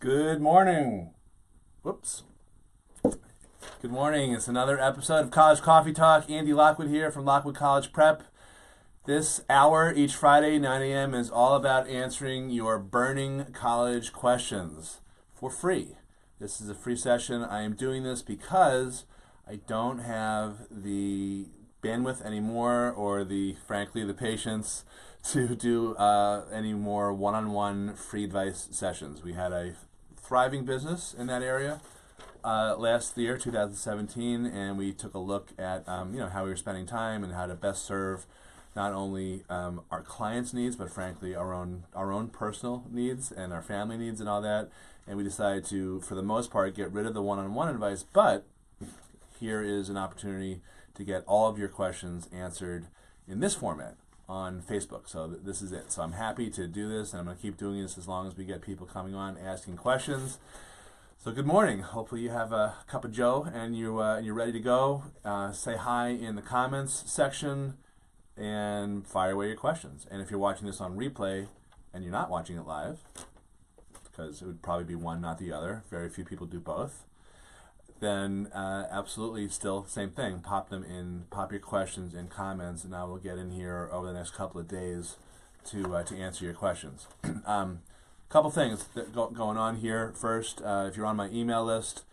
Good morning. Whoops. Good morning. It's another episode of College Coffee Talk. Andy Lockwood here from Lockwood College Prep. This hour each Friday, 9 a.m. is all about answering your burning college questions for free. This is a free session. I am doing this because I don't have the bandwidth anymore or frankly, the patience to do any more one-on-one free advice sessions. We had a thriving business in that area last year, 2017, and we took a look at how we were spending time and how to best serve not only our clients' needs, but frankly our own personal needs and our family needs and all that. And we decided to, for the most part, get rid of the one-on-one advice, but here is an opportunity to get all of your questions answered in this format on Facebook. So this is it. So I'm happy to do this, and I'm going to keep doing this as long as we get people coming on asking questions. So good morning. Hopefully you have a cup of joe and you're ready to go. Say hi in the comments section and fire away your questions. And if you're watching this on replay and you're not watching it live, because it would probably be one, not the other. Very few people do both. Then absolutely still same thing. Pop your questions in comments, and I will get in here over the next couple of days to answer your questions. Couple things going on here. First, if you're on my email list,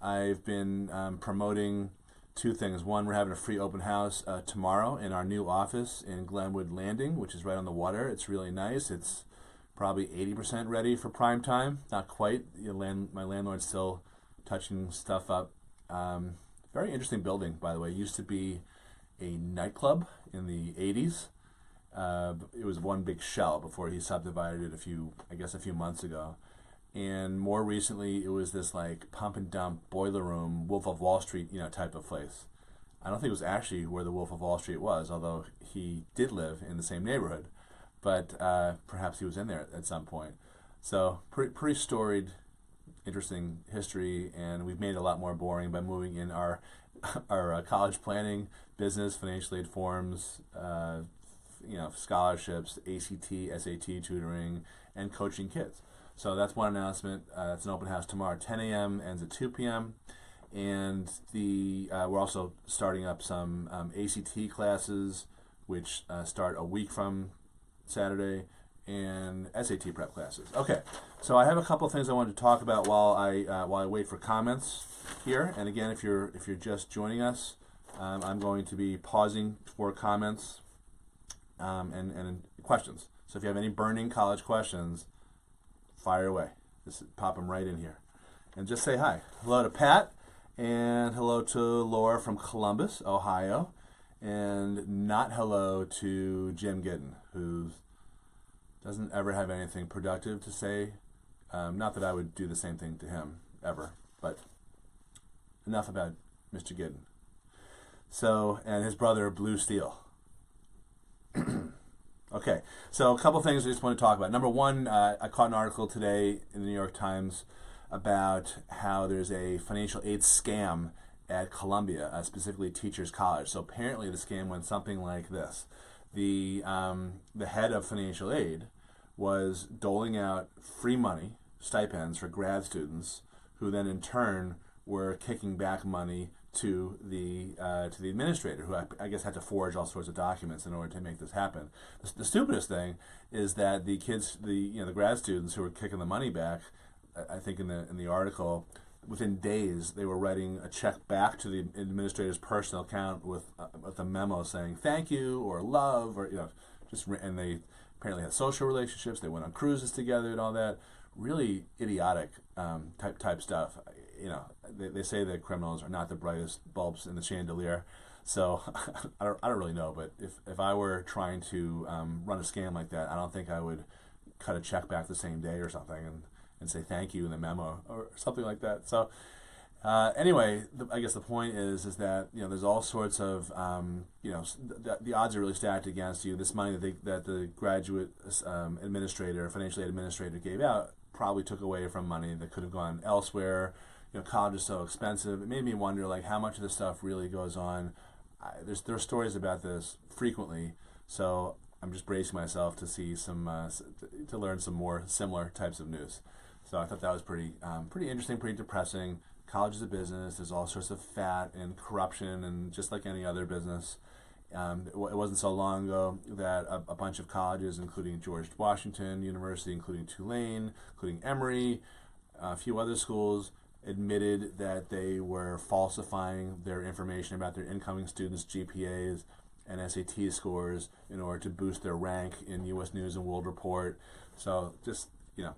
I've been promoting two things. One, we're having a free open house tomorrow in our new office in Glenwood Landing, which is right on the water. It's really nice. It's probably 80% ready for prime time. Not quite. My landlord's still touching stuff up. Very interesting building, by the way. It used to be a nightclub in the 80s. It was one big shell before he subdivided it a few months ago. And more recently, it was this like pump and dump boiler room, Wolf of Wall Street, type of place. I don't think it was actually where the Wolf of Wall Street was, although he did live in the same neighborhood. But perhaps he was in there at some point. So pretty storied, interesting history, and we've made it a lot more boring by moving in our college planning, business, financial aid forms, scholarships, ACT, SAT tutoring, and coaching kids. So that's one announcement. It's an open house tomorrow, 10 a.m. ends at 2 p.m. And we're also starting up some ACT classes, which start a week from Saturday, and SAT prep classes. Okay, so I have a couple of things I wanted to talk about while I wait for comments here. And again, if you're just joining us, I'm going to be pausing for comments and questions. So if you have any burning college questions, fire away. Just pop them right in here, and just say hi. Hello to Pat, and hello to Laura from Columbus, Ohio, and not hello to Jim Gidden, who doesn't ever have anything productive to say. Not that I would do the same thing to him, ever, but enough about Mr. Gidden. So, and his brother, Blue Steel. Okay, so a couple things I just want to talk about. Number one, I caught an article today in the New York Times about how there's a financial aid scam at Columbia, specifically Teachers College. So apparently the scam went something like this. The head of financial aid was doling out free money, stipends for grad students, who then in turn were kicking back money to the administrator, who I guess had to forge all sorts of documents in order to make this happen. The stupidest thing is that the kids, the grad students who were kicking the money back, I think in the article, within days they were writing a check back to the administrator's personal account with a memo saying thank you or love or and they apparently had social relationships. They went on cruises together and all that. Really idiotic type stuff. They say that criminals are not the brightest bulbs in the chandelier. So I don't really know, but if I were trying to run a scam like that, I don't think I would cut a check back the same day or something and say thank you in the memo or something like that. So anyway, I guess the point is that there's all sorts of the odds are really stacked against you. This money that the graduate financial aid administrator gave out probably took away from money that could have gone elsewhere. College is so expensive. It made me wonder how much of this stuff really goes on. There are stories about this frequently, so I'm just bracing myself to see to learn some more similar types of news. So I thought that was pretty interesting, pretty depressing. College is a business. There's all sorts of fat and corruption, and just like any other business. It wasn't so long ago that a bunch of colleges, including George Washington University, including Tulane, including Emory, a few other schools, admitted that they were falsifying their information about their incoming students' GPAs and SAT scores in order to boost their rank in U.S. News and World Report. So just,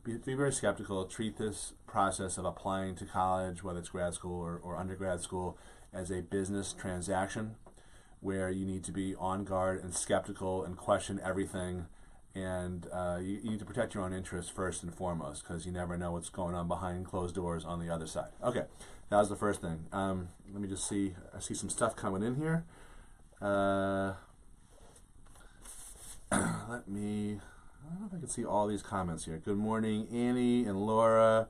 be very skeptical. Treat this process of applying to college, whether it's grad school or undergrad school, as a business transaction where you need to be on guard and skeptical and question everything. And you need to protect your own interests first and foremost, because you never know what's going on behind closed doors on the other side. Okay, that was the first thing. Let me just see. I see some stuff coming in here. I don't know if I can see all these comments here. Good morning, Annie and Laura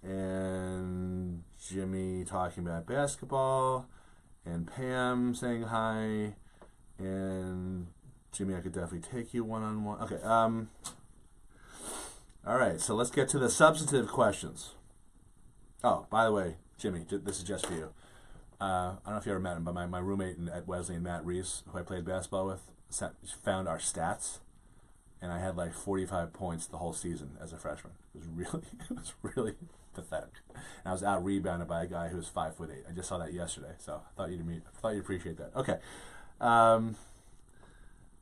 and Jimmy talking about basketball, and Pam saying hi, and Jimmy, I could definitely take you one-on-one. Okay. All right, so let's get to the substantive questions. Oh, by the way, Jimmy, this is just for you. I don't know if you ever met him, but my roommate at Wesleyan, Matt Reese, who I played basketball with, found our stats, and I had like 45 points the whole season as a freshman. It was really pathetic. And I was out rebounded by a guy who was 5'8". I just saw that yesterday, so I thought you'd appreciate that. Okay. All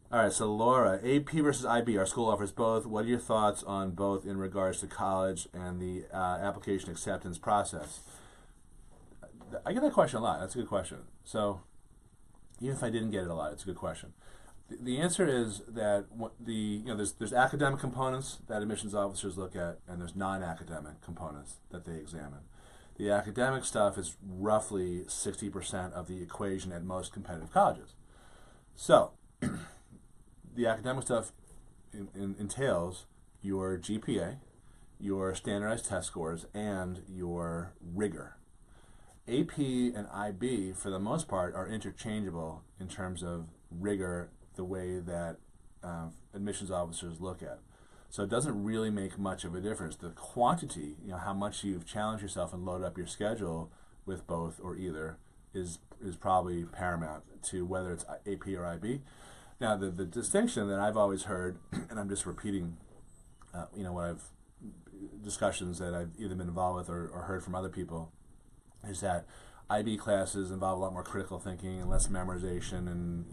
right, so Laura, AP versus IB, our school offers both. What are your thoughts on both in regards to college and the application acceptance process? I get that question a lot. That's a good question. So even if I didn't get it a lot, it's a good question. The answer is that there's academic components that admissions officers look at, and there's non-academic components that they examine. The academic stuff is roughly 60% of the equation at most competitive colleges. So the academic stuff entails your GPA, your standardized test scores, and your rigor. AP and IB, for the most part, are interchangeable in terms of rigor, the way that admissions officers look at. So it doesn't really make much of a difference. The quantity, how much you've challenged yourself and loaded up your schedule with both or either is probably paramount to whether it's AP or IB. Now, the distinction that I've always heard, and I'm just repeating, discussions that I've either been involved with or heard from other people, is that IB classes involve a lot more critical thinking and less memorization, and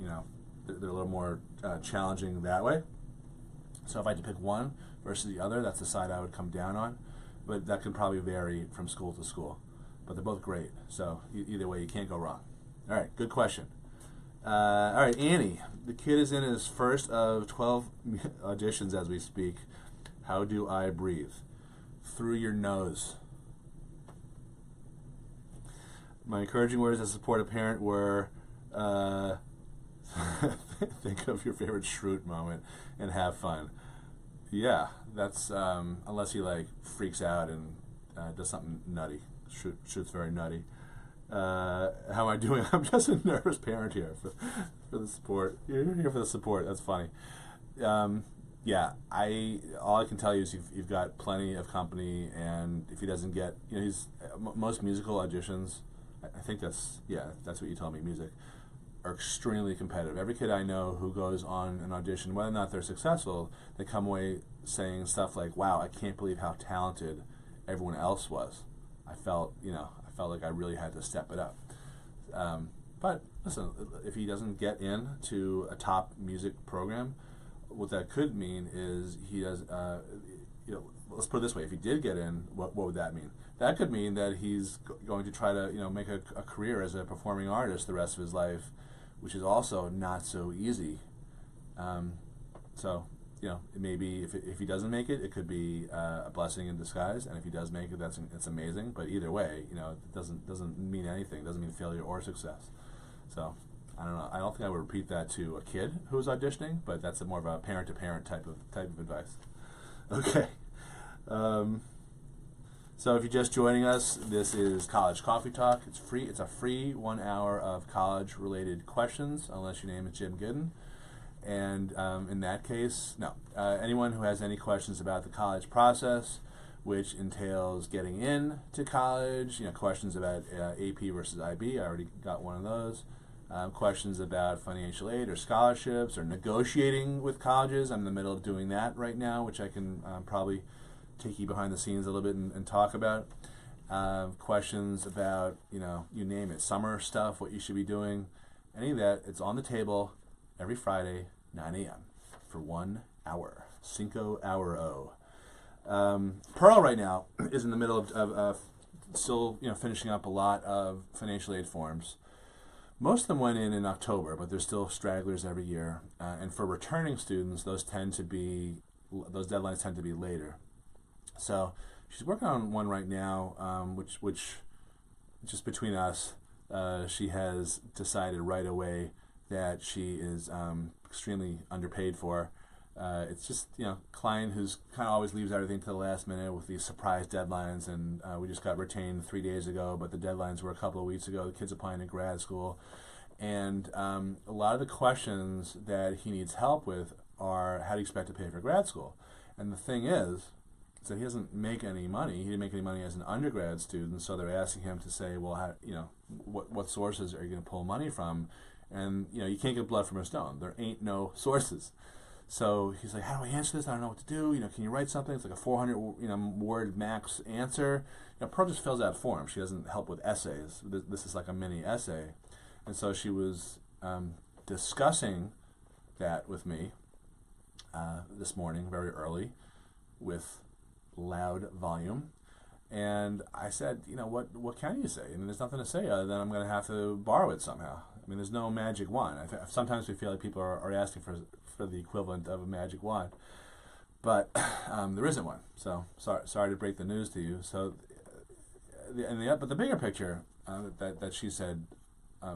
they're a little more challenging that way. So if I had to pick one versus the other, that's the side I would come down on. But that can probably vary from school to school. But they're both great. So either way, you can't go wrong. All right, good question. All right, Annie. The kid is in his first of 12 auditions as we speak. How do I breathe? Through your nose. My encouraging words as a supportive parent were, think of your favorite Schrute moment and have fun. Yeah, that's, unless he freaks out and does something nutty. Schrute's very nutty. How am I doing? I'm just a nervous parent here for the support. You're here for the support. That's funny. Yeah, all I can tell you is you've got plenty of company, and if he doesn't get, most musical auditions, I think that's what you told me, music, are extremely competitive. Every kid I know who goes on an audition, whether or not they're successful, they come away saying stuff like, wow, I can't believe how talented everyone else was. I felt like I really had to step it up. But listen, if he doesn't get into a top music program, what that could mean is he does, let's put it this way, if he did get in, what would that mean? That could mean that he's going to try to, make a career as a performing artist the rest of his life, which is also not so easy. So, it may be, if he doesn't make it, it could be a blessing in disguise, and if he does make it, it's amazing. But either way, it doesn't mean anything. It doesn't mean failure or success. So, I don't know. I don't think I would repeat that to a kid who's auditioning, but that's more of a parent-to-parent type of advice. Okay. So if you're just joining us, this is College Coffee Talk. It's free. It's a free 1 hour of college-related questions, unless your name is Jim Gooden. And in that case, no. Anyone who has any questions about the college process, which entails getting in to college, questions about AP versus IB. I already got one of those. Questions about financial aid or scholarships or negotiating with colleges. I'm in the middle of doing that right now, which I can probably take you behind the scenes a little bit and talk about. Questions about, you name it, summer stuff, what you should be doing, any of that. It's on the table every Friday, 9 a.m. for 1 hour. Cinco hour. Pearl right now is in the middle of still finishing up a lot of financial aid forms. Most of them went in October, but there's still stragglers every year. And for returning students, those deadlines tend to be later. So she's working on one right now, which just between us, she has decided right away that she is extremely underpaid for. It's just, client who's kind of always leaves everything to the last minute with these surprise deadlines, and we just got retained 3 days ago, but the deadlines were a couple of weeks ago. The kid's applying to grad school, and a lot of the questions that he needs help with are, how do you expect to pay for grad school? And the thing is that he doesn't make any money. He didn't make any money as an undergrad student, so they're asking him to say, well, how, what sources are you going to pull money from? And, you can't get blood from a stone. There ain't no sources. So he's like, how do I answer this? I don't know what to do. Can you write something? It's like a 400 word max answer. Pearl just fills out forms. She doesn't help with essays. This is like a mini essay. And so she was discussing that with me this morning, very early, with loud volume. And I said, what can you say? There's nothing to say other than I'm going to have to borrow it somehow. There's no magic wand. Sometimes we feel like people are asking for the equivalent of a magic wand, but there isn't one. So sorry to break the news to you. So, but the bigger picture that she said,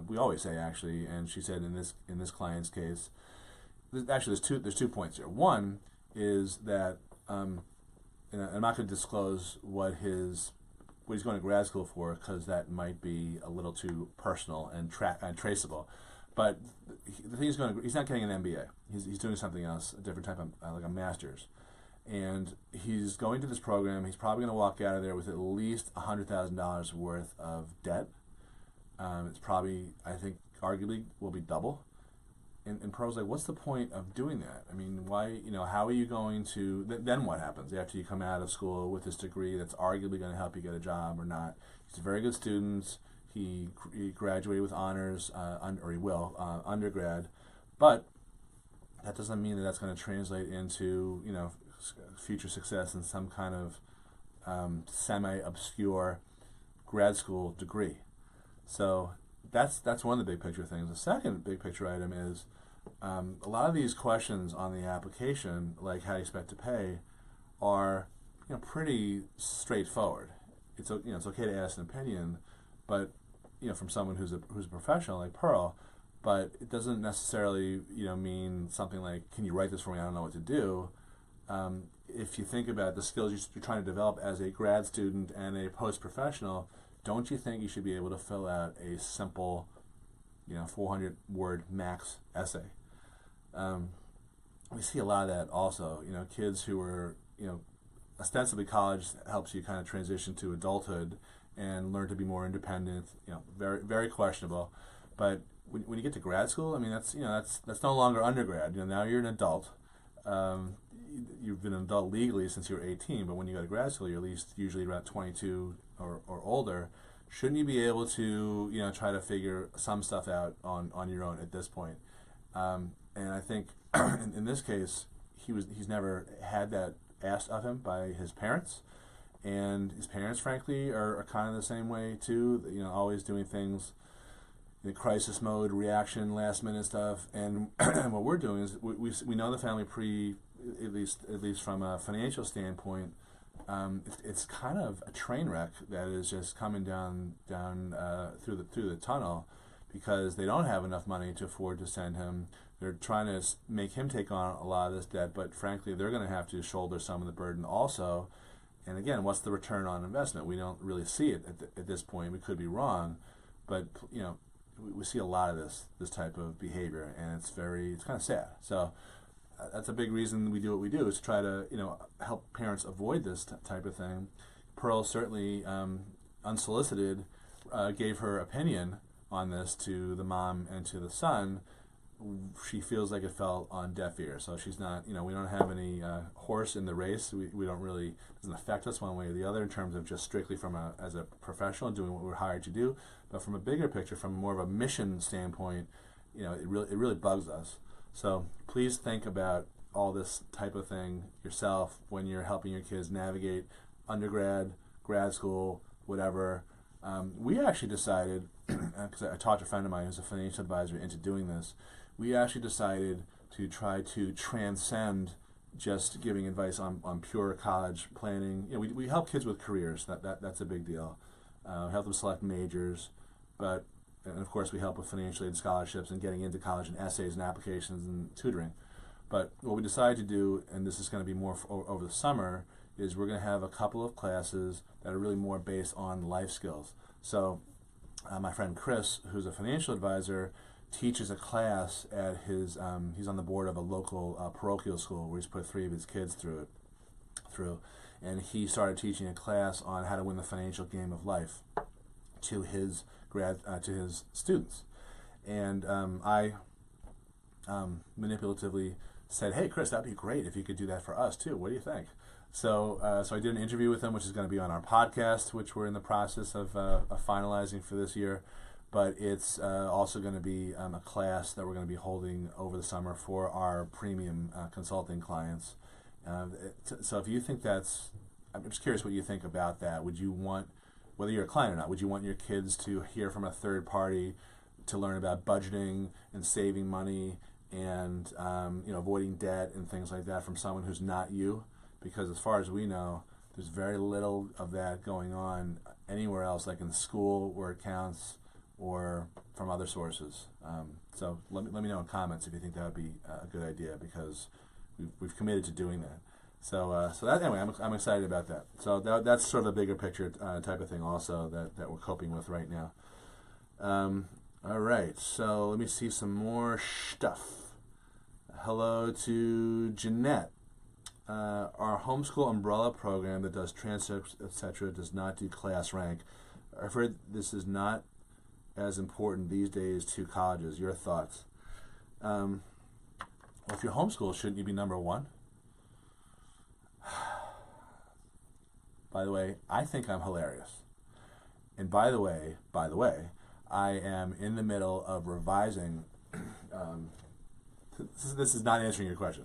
we always say actually, and she said in this client's case, actually there's 2 points here. One is that I'm not going to disclose what he's going to grad school for, because that might be a little too personal and traceable. But the thing he's not getting an MBA. He's doing something else, a different type of, like a master's. And he's going to this program. He's probably going to walk out of there with at least $100,000 worth of debt. It's probably, I think, arguably will be double. And Pearl's like, what's the point of doing that? Why, how are you going to, then what happens after you come out of school with this degree that's arguably going to help you get a job or not? He's a very good student. He graduated with honors, or he will, undergrad. But that doesn't mean that that's going to translate into, future success in some kind of semi-obscure grad school degree. So that's one of the big picture things. The second big picture item is a lot of these questions on the application, like how you expect to pay, are pretty straightforward. It's okay to ask an opinion, but from someone who's a professional like Pearl, but it doesn't necessarily mean something like, can you write this for me? I don't know what to do. If you think about the skills you're trying to develop as a grad student and a post-professional, don't you think you should be able to fill out a simple 400-word max essay? We see a lot of that also. Kids who are, ostensibly college helps you kind of transition to adulthood and learn to be more independent. Very, very questionable. But when you get to grad school, that's no longer undergrad. Now you're an adult. You've been an adult legally since you were 18, but when you go to grad school, you're at least usually around 22 or older. Shouldn't you be able to, try to figure some stuff out on your own at this point? And I think in this case, he's never had that asked of him by his parents, and his parents, frankly, are kind of the same way too. Always doing things in crisis mode, reaction, last minute stuff. And what we're doing is we know the family at least from a financial standpoint. It's kind of a train wreck that is just coming down through the tunnel, because they don't have enough money to afford to send him. They're trying to make him take on a lot of this debt, but frankly, they're going to have to shoulder some of the burden also. And again, what's the return on investment? We don't really see it at this point. We could be wrong, but we see a lot of this type of behavior, and it's kind of sad. So that's a big reason we do what we do, is to try to help parents avoid this type of thing. Pearl certainly, unsolicited, gave her opinion on this to the mom and to the son. She feels like it fell on deaf ears, so she's not, we don't have any horse in the race. We don't really, doesn't affect us one way or the other in terms of just strictly as a professional doing what we're hired to do. But from a bigger picture, from more of a mission standpoint, it really bugs us. So please think about all this type of thing yourself when you're helping your kids navigate undergrad, grad school, whatever. We actually decided, because I talked to a friend of mine who's a financial advisor into doing this, we actually decided to try to transcend just giving advice on pure college planning. We help kids with careers. That's a big deal. Help them select majors, and of course we help with financial aid scholarships and getting into college and essays and applications and tutoring. But what we decided to do, and this is going to be more over the summer, is we're going to have a couple of classes that are really more based on life skills. So my friend Chris, who's a financial advisor, teaches a class at his, he's on the board of a local parochial school where he's put 3 of his kids through, and he started teaching a class on how to win the financial game of life to his students. And I manipulatively said, "Hey Chris, that'd be great if you could do that for us too. What do you think?" So I did an interview with him, which is going to be on our podcast, which we're in the process of finalizing for this year. But it's also going to be a class that we're going to be holding over the summer for our premium consulting clients. So if you think I'm just curious what you think about that. Would you want, whether you're a client or not, would you want your kids to hear from a third party to learn about budgeting and saving money and avoiding debt and things like that from someone who's not you? Because as far as we know, there's very little of that going on anywhere else, like in school where it counts, or from other sources. So let me know in comments if you think that would be a good idea, because we've committed to doing that. So that, anyway, I'm excited about that. So that's sort of a bigger picture type of thing also that we're coping with right now. All right, so let me see some more stuff. Hello to Jeanette. Our homeschool umbrella program that does transcripts, etc., does not do class rank. I've heard this is not as important these days to colleges. Your thoughts? Well, if you're homeschooled, shouldn't you be number 1? By the way, I think I'm hilarious. And by the way, I am in the middle of revising. This is not answering your question.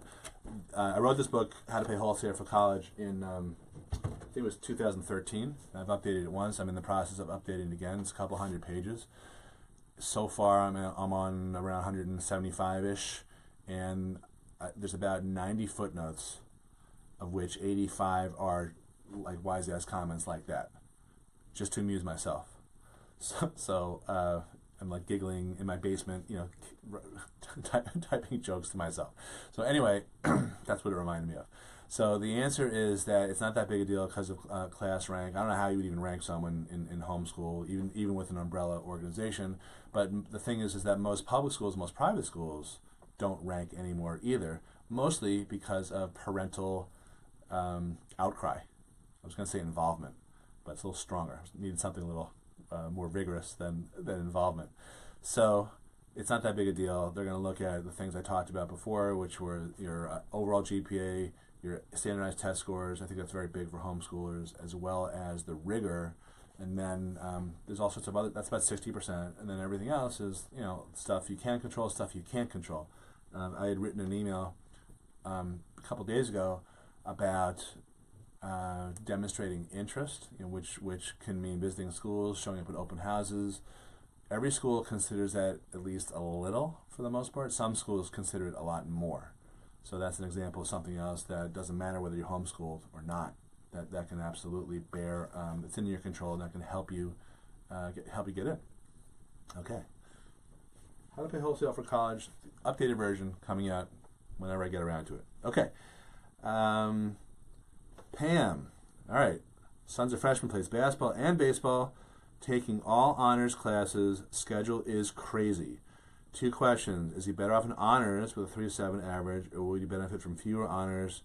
I wrote this book, How to Pay Wholesale for College, in I think it was 2013. I've updated it once. I'm in the process of updating it again. It's a couple hundred pages. So far, I'm on around 175-ish, and there's about 90 footnotes, of which 85 are like wise-ass comments like that, just to amuse myself. So I'm like giggling in my basement, typing jokes to myself. So anyway, that's what it reminded me of. So the answer is that it's not that big a deal because of class rank. I don't know how you would even rank someone in homeschool, even with an umbrella organization. But the thing is that most public schools, most private schools don't rank anymore either, mostly because of parental outcry. I was going to say involvement, but it's a little stronger. It needed something a little more vigorous than involvement. So it's not that big a deal. They're going to look at the things I talked about before, which were your overall GPA, your standardized test scores. I think that's very big for homeschoolers, as well as the rigor. And then there's all sorts of other, that's about 60%. And then everything else is, stuff you can control, stuff you can't control. I had written an email a couple days ago about demonstrating interest, which can mean visiting schools, showing up at open houses. Every school considers that at least a little for the most part. Some schools consider it a lot more. So that's an example of something else that doesn't matter whether you're homeschooled or not. That can absolutely bear. It's in your control, and that can help you get in. Okay. How to Pay Wholesale for College, updated version coming out whenever I get around to it. Okay. Pam. All right. Son's a freshman, plays basketball and baseball, taking all honors classes. Schedule is crazy. 2 questions. Is he better off in honors with a 3.7 average, or would he benefit from fewer honors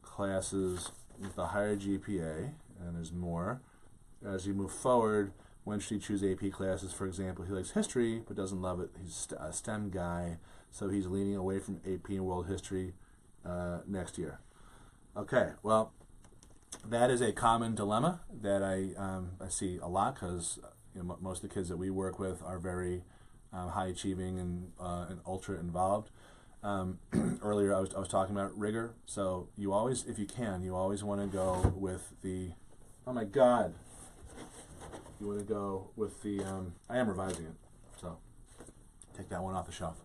classes with a higher GPA? And there's more. As you move forward, when should he choose AP classes? For example, he likes history but doesn't love it. He's a STEM guy, so he's leaning away from AP and world history next year. Okay, well, that is a common dilemma that I see a lot, because most of the kids that we work with are very high achieving and ultra involved. Earlier I was talking about rigor, so you always, if you can, you always want to go with the, oh my god, you want to go with the, I am revising it, so take that one off the shelf.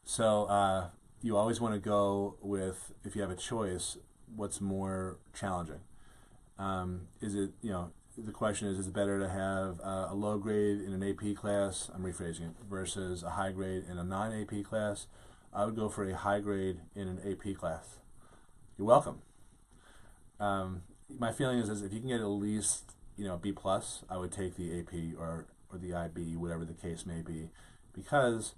So you always want to go with, if you have a choice, what's more challenging. Is it, the question is it better to have a low grade in an AP class, I'm rephrasing it, versus a high grade in a non-AP class? I would go for a high grade in an AP class. You're welcome. My feeling is if you can get at least, B+, I would take the AP or the IB, whatever the case may be, because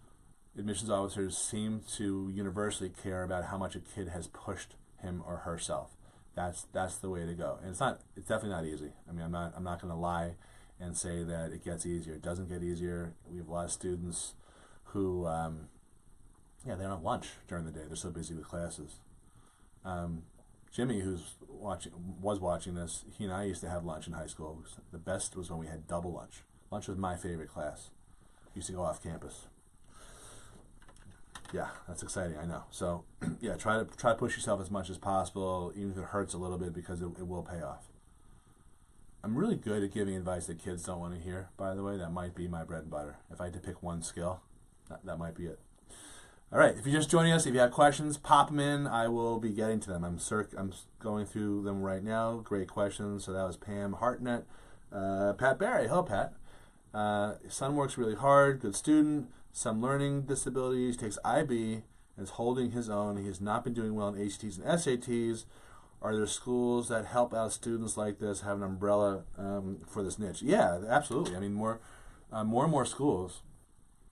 admissions officers seem to universally care about how much a kid has pushed him or herself. That's the way to go. And it's definitely not easy. I mean, I'm not going to lie and say that it gets easier. It doesn't get easier. We have a lot of students who, they don't have lunch during the day. They're so busy with classes. Jimmy, was watching this, he and I used to have lunch in high school. The best was when we had double lunch. Lunch was my favorite class. We used to go off campus. Yeah, that's exciting, I know. So, yeah, try to push yourself as much as possible, even if it hurts a little bit, because it will pay off. I'm really good at giving advice that kids don't want to hear, by the way. That might be my bread and butter. If I had to pick one skill, that might be it. All right, if you're just joining us, if you have questions, pop them in. I will be getting to them. I'm going through them right now. Great questions. So that was Pam Hartnett. Pat Barry. Hello, Pat. His son works really hard, good student, some learning disabilities, takes IB, and is holding his own. He has not been doing well in ACTs and SATs. Are there schools that help out students like this, have an umbrella for this niche? Yeah, absolutely. I mean, more and more schools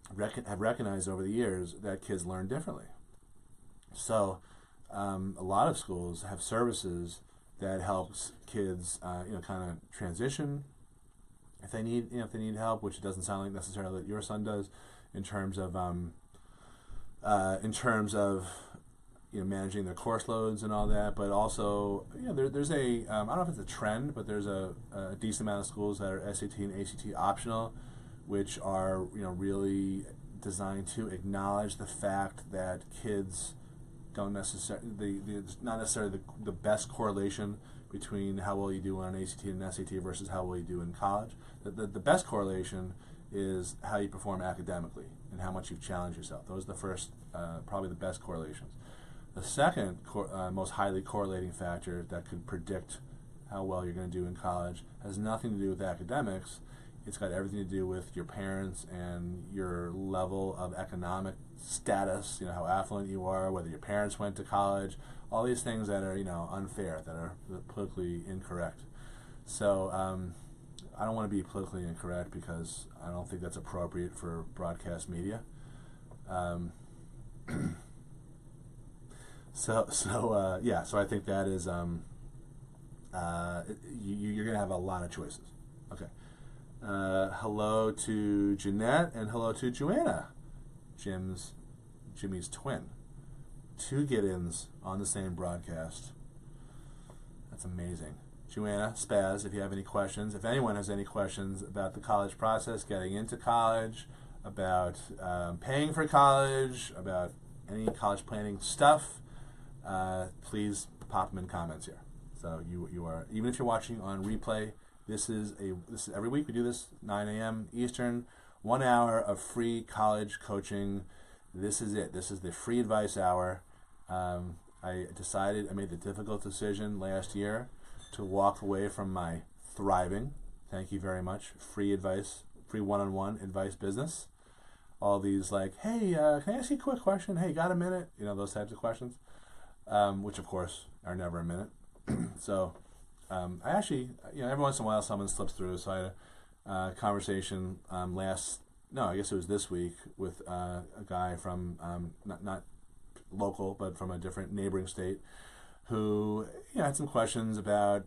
have recognized over the years that kids learn differently. So a lot of schools have services that helps kids, kind of transition if they need help, which it doesn't sound like necessarily that your son does, in terms of managing their course loads and all that. But also, there's a I don't know if it's a trend, but there's a decent amount of schools that are SAT and ACT optional, which are really designed to acknowledge the fact that kids don't necessarily not necessarily the best correlation between how well you do on an ACT and an SAT versus how well you do in college. The best correlation is how you perform academically and how much you've challenged yourself. Those are the first, probably the best correlations. The second most highly correlating factor that could predict how well you're going to do in college has nothing to do with academics. It's got everything to do with your parents and your level of economic status, how affluent you are, whether your parents went to college, all these things that are, unfair, that are politically incorrect. So I don't want to be politically incorrect because I don't think that's appropriate for broadcast media. So I think that is, you're going to have a lot of choices. Okay. Hello to Jeanette and hello to Joanna, Jimmy's twin. 2 get-ins on the same broadcast. That's amazing. Joanna, Spaz, if you have any questions, if anyone has any questions about the college process, getting into college, about paying for college, about any college planning stuff, please pop them in comments here. So you are, even if you're watching on replay, this is every week we do this, 9 a.m. Eastern, 1 hour of free college coaching. This is it. This is the free advice hour. I made the difficult decision last year to walk away from my thriving, thank you very much, free advice, free one-on-one advice business. All these hey, can I ask you a quick question? Hey, got a minute? Those types of questions, which of course are never a minute. So I actually, every once in a while someone slips through. So I had a conversation last no, I guess it was this week with a guy from not local, but from a different neighboring state, who had some questions about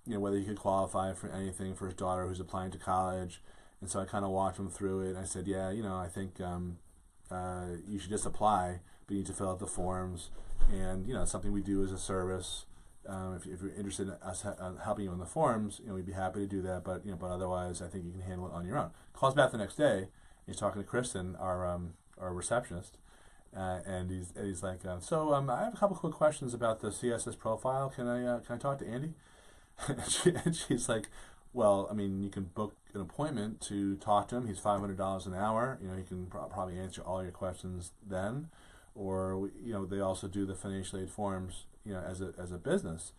whether he could qualify for anything for his daughter who's applying to college. And so I kind of walked him through it. And I said, I think you should just apply, but you need to fill out the forms. And it's something we do as a service. If you're interested in us helping you on the forms, we'd be happy to do that. But otherwise, I think you can handle it on your own. Calls back the next day. He's talking to Kristen, our receptionist. And he's like, so I have a couple quick questions about the CSS profile. Can I talk to Andy? and she's like, well, I mean, you can book an appointment to talk to him. He's $500 an hour. He can probably answer all your questions then. Or they also do the financial aid forms, as a business.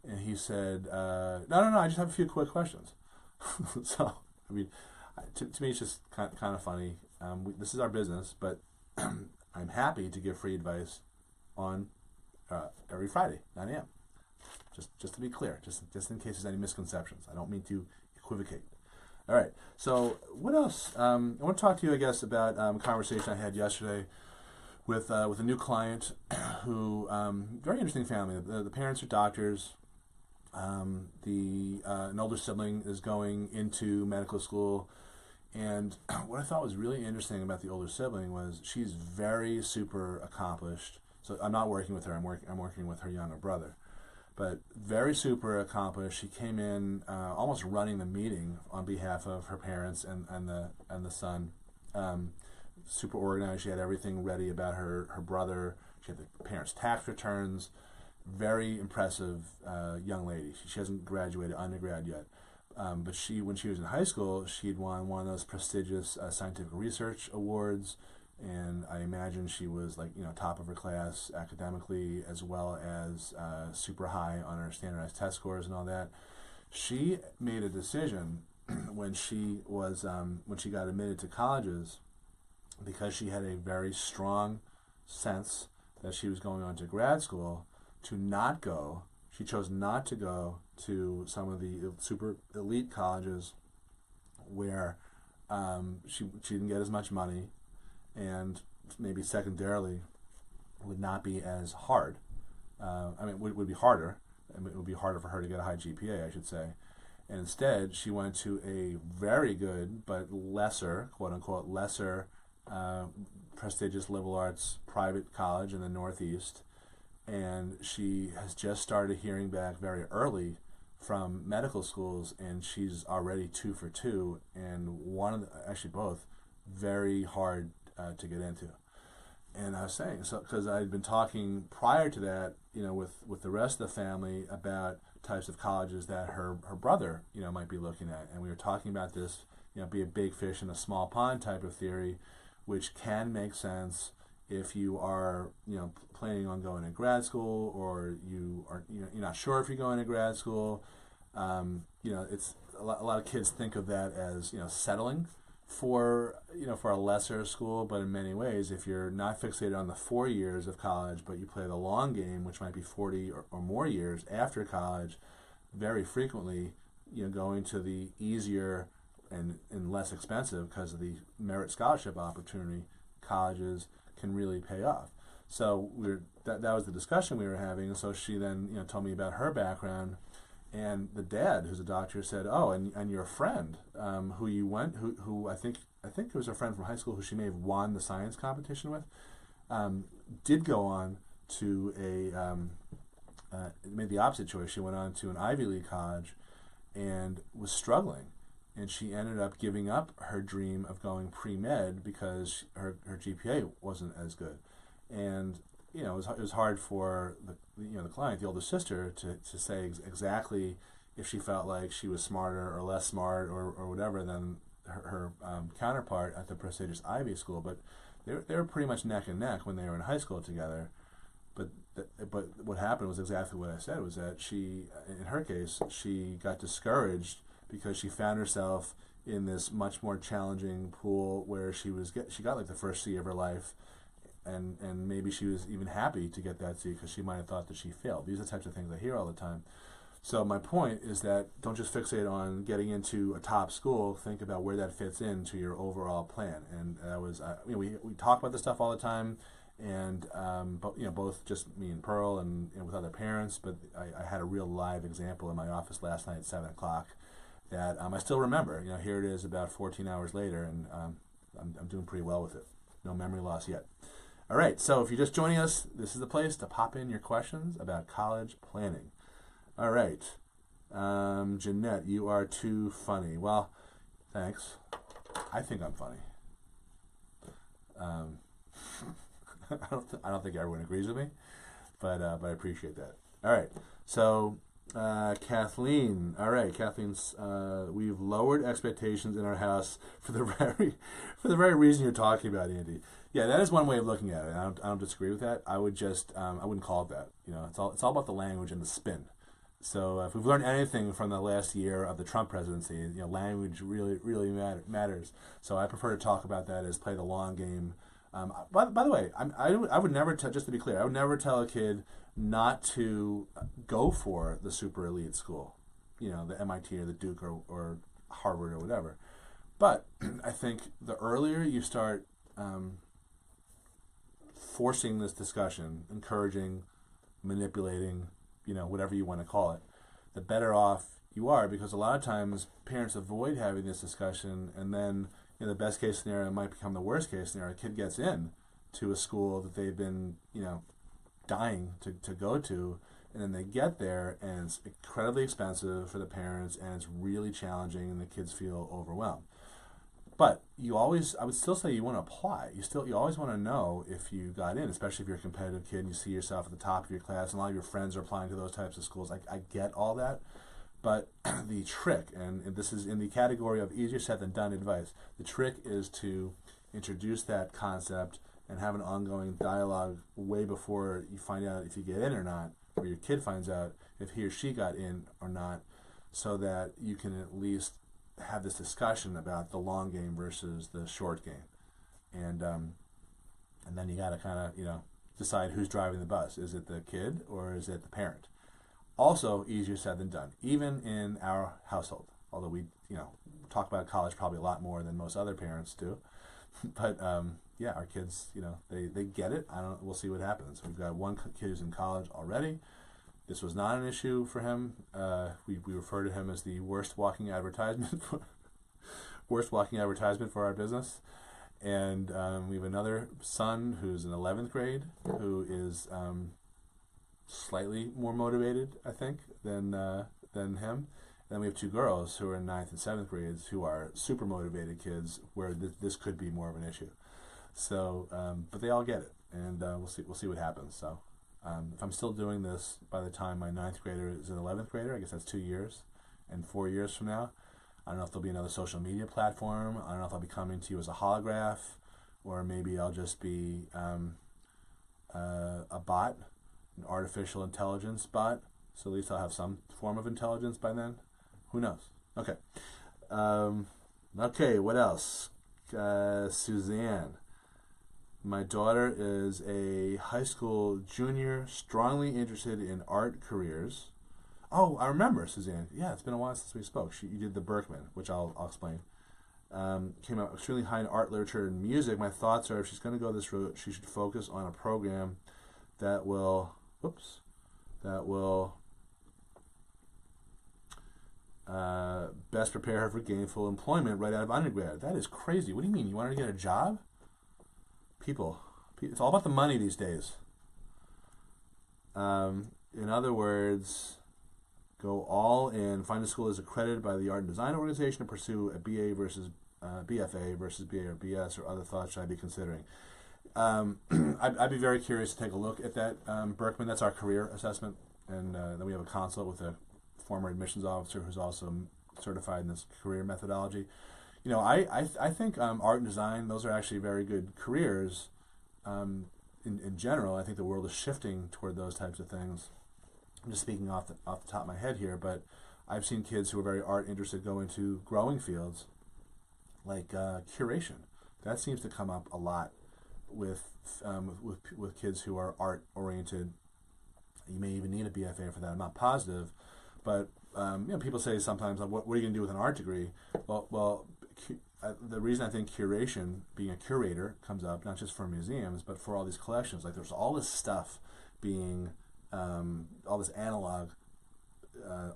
And he said, no, I just have a few quick questions. So I mean, to me, it's just kind of funny. This is our business, but I'm happy to give free advice on every Friday, 9 a.m. Just to be clear, just in case there's any misconceptions. I don't mean to equivocate. All right. So what else? I want to talk to you, I guess, about a conversation I had yesterday with a new client who very interesting family. The parents are doctors. An older sibling is going into medical school. And what I thought was really interesting about the older sibling was she's very super accomplished. So I'm not working with her. I'm working with her younger brother, but very super accomplished. She came in almost running the meeting on behalf of her parents and the son. Super organized. She had everything ready about her brother. She had the parents' tax returns. Very impressive young lady. She hasn't graduated undergrad yet. But when she was in high school, she'd won one of those prestigious scientific research awards, and I imagine she was top of her class academically, as well as super high on her standardized test scores and all that. She made a decision when she got admitted to colleges, because she had a very strong sense that she was going on to grad school, to not go. She chose not to go to some of the super elite colleges where she didn't get as much money, and maybe secondarily would not be as hard. Would be harder. It would be harder for her to get a high GPA, I should say. And instead, she went to a very good but lesser, quote unquote, prestigious liberal arts private college in the Northeast. And she has just started hearing back very early from medical schools, and she's already 2 for 2, and both, very hard to get into. And I was saying, so because I'd been talking prior to that, with the rest of the family about types of colleges that her brother, might be looking at, and we were talking about this, be a big fish in a small pond type of theory, which can make sense if you are, planning on going to grad school, or you're not sure if you're going to grad school. It's a lot of kids think of that as, settling for a lesser school, but in many ways, if you're not fixated on the 4 years of college, but you play the long game, which might be 40 or more years after college, very frequently, going to the easier and less expensive, because of the merit scholarship opportunity, colleges can really pay off. So that was the discussion we were having. And so she then told me about her background, and the dad, who's a doctor, said, "Oh, and your friend, who I think it was a friend from high school who she may have won the science competition with, did go on to made the opposite choice. She went on to an Ivy League college and was struggling. And she ended up giving up her dream of going pre-med because her GPA wasn't as good. And it was hard for the client, the older sister, to say exactly if she felt like she was smarter or less smart or whatever than her counterpart at the prestigious Ivy school. But they were pretty much neck and neck when they were in high school together. But what happened was exactly what I said, was that she, in her case, she got discouraged because she found herself in this much more challenging pool where she got like the first C of her life, and maybe she was even happy to get that C because she might have thought that she failed. These are the types of things I hear all the time. So my point is that don't just fixate on getting into a top school. Think about where that fits into your overall plan. And that was, we talk about this stuff all the time, and but both just me and Pearl and with other parents. But I had a real live example in my office last night at 7:00 that I still remember. Here it is about 14 hours later, and I'm doing pretty well with it. No memory loss yet. All right. So if you're just joining us, this is the place to pop in your questions about college planning. All right. Jeanette, you are too funny. Well, thanks. I think I'm funny. I don't think everyone agrees with me, but I appreciate that. All right. So Kathleen. All right, Kathleen's. We've lowered expectations in our house for the very reason you're talking about, Andy. Yeah, that is one way of looking at it. I don't disagree with that. I would just I wouldn't call it that. It's all about the language and the spin. So if we've learned anything from the last year of the Trump presidency, language really matters. So I prefer to talk about that as play the long game. By the way, I would never just to be clear, I would never tell a kid not to go for the super elite school, the MIT or the Duke or Harvard or whatever. But I think the earlier you start forcing this discussion, encouraging, manipulating, whatever you want to call it, the better off you are, because a lot of times parents avoid having this discussion, and then the best case scenario might become the worst case scenario. A kid gets in to a school that they've been, dying to go to, and then they get there and it's incredibly expensive for the parents and it's really challenging and the kids feel overwhelmed. But I would still say you want to apply. You always want to know if you got in, especially if you're a competitive kid and you see yourself at the top of your class and a lot of your friends are applying to those types of schools. I get all that. But the trick, and this is in the category of easier said than done advice, the trick is to introduce that concept and have an ongoing dialogue way before you find out if you get in or not, or your kid finds out if he or she got in or not, so that you can at least have this discussion about the long game versus the short game. And then you got to kind of, decide who's driving the bus. Is it the kid or is it the parent? Also easier said than done, even in our household. Although we, talk about college probably a lot more than most other parents do. But yeah, our kids, they get it. We'll see what happens. We've got one kid who's in college already. This was not an issue for him. We refer to him as the worst walking advertisement for our business. And we have another son who's in 11th grade who is slightly more motivated, I think, than him. And then we have two girls who are in 9th and 7th grades who are super motivated kids where this could be more of an issue. So, but they all get it, and we'll see what happens. So, if I'm still doing this by the time my 9th grader is an 11th grader, I guess that's 2 years, and 4 years from now, I don't know if there'll be another social media platform. I don't know if I'll be coming to you as a holograph, or maybe I'll just be a bot, an artificial intelligence bot. So at least I'll have some form of intelligence by then. Who knows? Okay. Okay, what else? Suzanne. My daughter is a high school junior, strongly interested in art careers. Oh, I remember, Suzanne. Yeah, it's been a while since we spoke. You did the Berkman, which I'll explain. Came out extremely high in art, literature, and music. My thoughts are if she's going to go this route, she should focus on a program that will best prepare her for gainful employment right out of undergrad. That is crazy. What do you mean? You want her to get a job? People, it's all about the money these days. In other words, go all in, find a school that's accredited by the Art and Design Organization, and pursue a BA versus BFA versus BA or BS, or other thoughts should I be considering. I'd be very curious to take a look at that, Berkman. That's our career assessment, and then we have a consult with a former admissions officer who's also certified in this career methodology. I think art and design, those are actually very good careers in general. I think the world is shifting toward those types of things. I'm just speaking off the top of my head here, but I've seen kids who are very art interested go into growing fields like curation. That seems to come up a lot with kids who are art oriented. You may even need a BFA for that. I'm not positive, But people say sometimes, what are you going to do with an art degree? Well, the reason I think curation, being a curator, comes up not just for museums, but for all these collections. Like there's all this stuff being, all this analog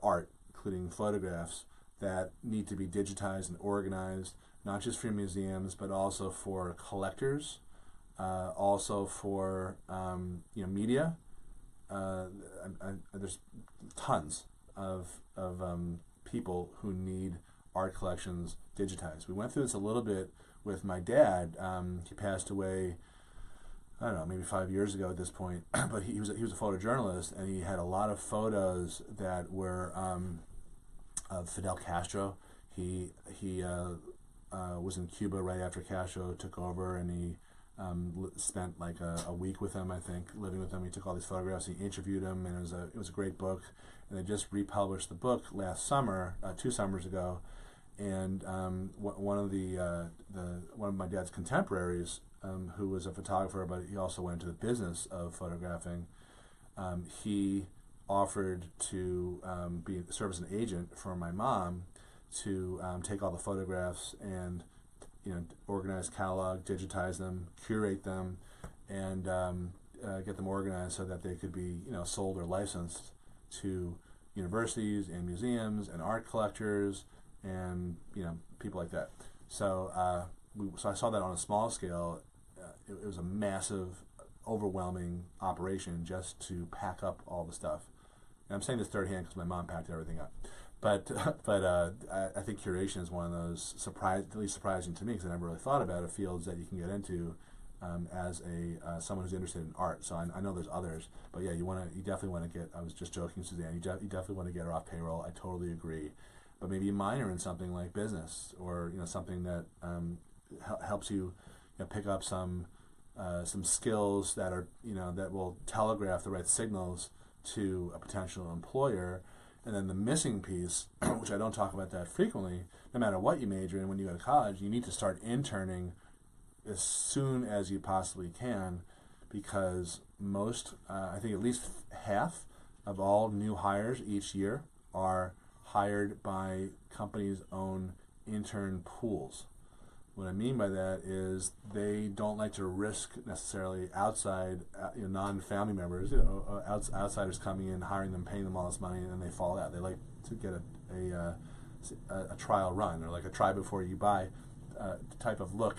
art, including photographs, that need to be digitized and organized, not just for museums, but also for collectors, also for media. There's tons of people who need art collections digitized. We went through this a little bit with my dad. He passed away, I don't know, maybe 5 years ago at this point. But he was a photojournalist, and he had a lot of photos that were of Fidel Castro. He was in Cuba right after Castro took over, and he spent like a week with him, I think, living with him. He took all these photographs. He interviewed him, and it was a great book. And they just republished the book last summer, 2 summers ago. And one of my dad's contemporaries, who was a photographer, but he also went into the business of photographing, he offered to serve as an agent for my mom to take all the photographs and organize catalog, digitize them, curate them, and get them organized so that they could be sold or licensed to universities and museums and art collectors and people like that. So so I saw that on a small scale. It was a massive, overwhelming operation just to pack up all the stuff. And I'm saying this third hand because my mom packed everything up. But I think curation is one of those at least surprising to me, because I never really thought about it, fields that you can get into as someone who's interested in art. So I know there's others, but yeah, you definitely want to get. I was just joking, Suzanne. You definitely want to get her off payroll. I totally agree. But maybe you minor in something like business, or something that helps you pick up some skills that are that will telegraph the right signals to a potential employer. And then the missing piece, which I don't talk about that frequently, no matter what you major in when you go to college, you need to start interning as soon as you possibly can, because most, I think at least half of all new hires each year are hired by companies' own intern pools. What I mean by that is they don't like to risk necessarily outside, non-family members, outsiders coming in, hiring them, paying them all this money, and then they fall out. They like to get a trial run, or like a try before you buy type of look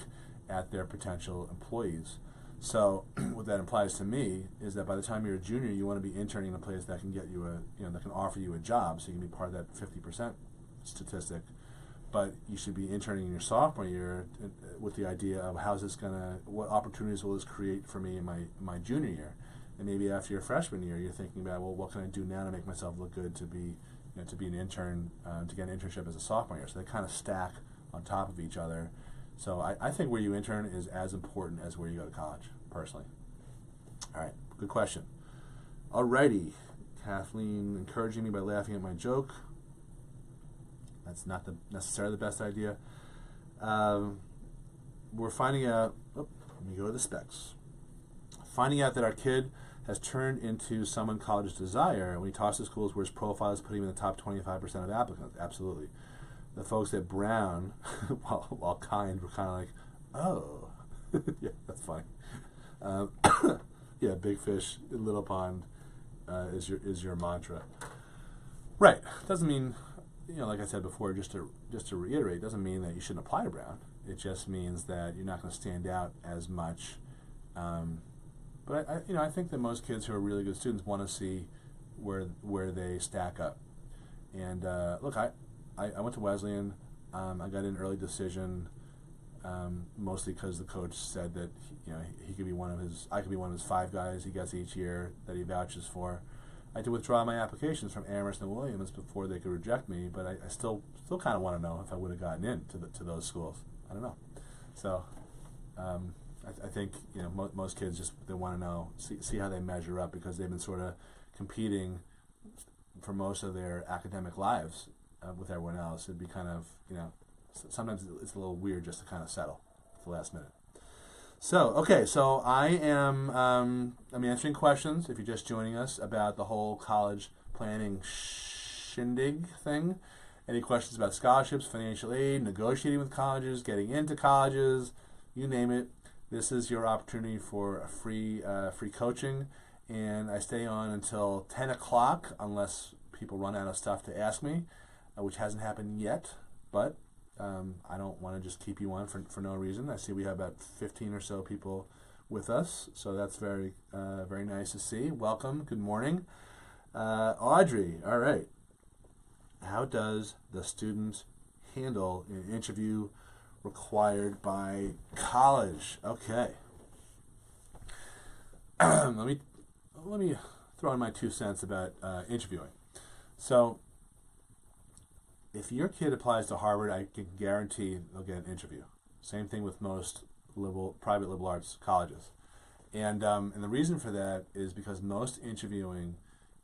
at their potential employees. So what that implies to me is that by the time you're a junior, you want to be interning in a place that can get you that can offer you a job, so you can be part of that 50% statistic. But you should be interning in your sophomore year with the idea of what opportunities will this create for me in my junior year, and maybe after your freshman year, you're thinking about, well, what can I do now to make myself look good to be an intern, to get an internship as a sophomore year. So they kind of stack on top of each other. So I think where you intern is as important as where you go to college, personally. All right, good question. Alrighty, Kathleen encouraging me by laughing at my joke. That's not necessarily the best idea. We're finding out, let me go to the specs. Finding out that our kid has turned into someone colleges desire, and when he talks to schools where his profile is putting him in the top 25% of applicants. Absolutely. The folks at Brown, while kind, were kind of like, oh, yeah, that's funny. Yeah, big fish, little pond is your mantra. Right. Doesn't mean, like I said before, just to reiterate, doesn't mean that you shouldn't apply to Brown. It just means that you're not going to stand out as much. But I think that most kids who are really good students want to see where they stack up. And look, I went to Wesleyan. I got in early decision, mostly because the coach said that he could be I could be one of his 5 guys he gets each year that he vouches for. I had to withdraw my applications from Amherst and Williams before they could reject me, but I still kind of want to know if I would have gotten in to those schools. I don't know. So I think most kids just they want to know, see how they measure up, because they've been sort of competing for most of their academic lives with everyone else. It'd be kind of sometimes it's a little weird just to kind of settle at the last minute. So, okay, so I'm answering questions, if you're just joining us, about the whole college planning shindig thing. Any questions about scholarships, financial aid, negotiating with colleges, getting into colleges, you name it. This is your opportunity for a free coaching. And I stay on until 10 o'clock unless people run out of stuff to ask me, which hasn't happened yet. But I don't want to just keep you on for no reason. I see we have about 15 or so people with us, so that's very nice to see. Welcome. Good morning. Audrey, all right. How does the student handle an interview required by college? Okay. Let me throw in my 2 cents about interviewing. So, if your kid applies to Harvard, I can guarantee they'll get an interview. Same thing with most private liberal arts colleges. And the reason for that is because most interviewing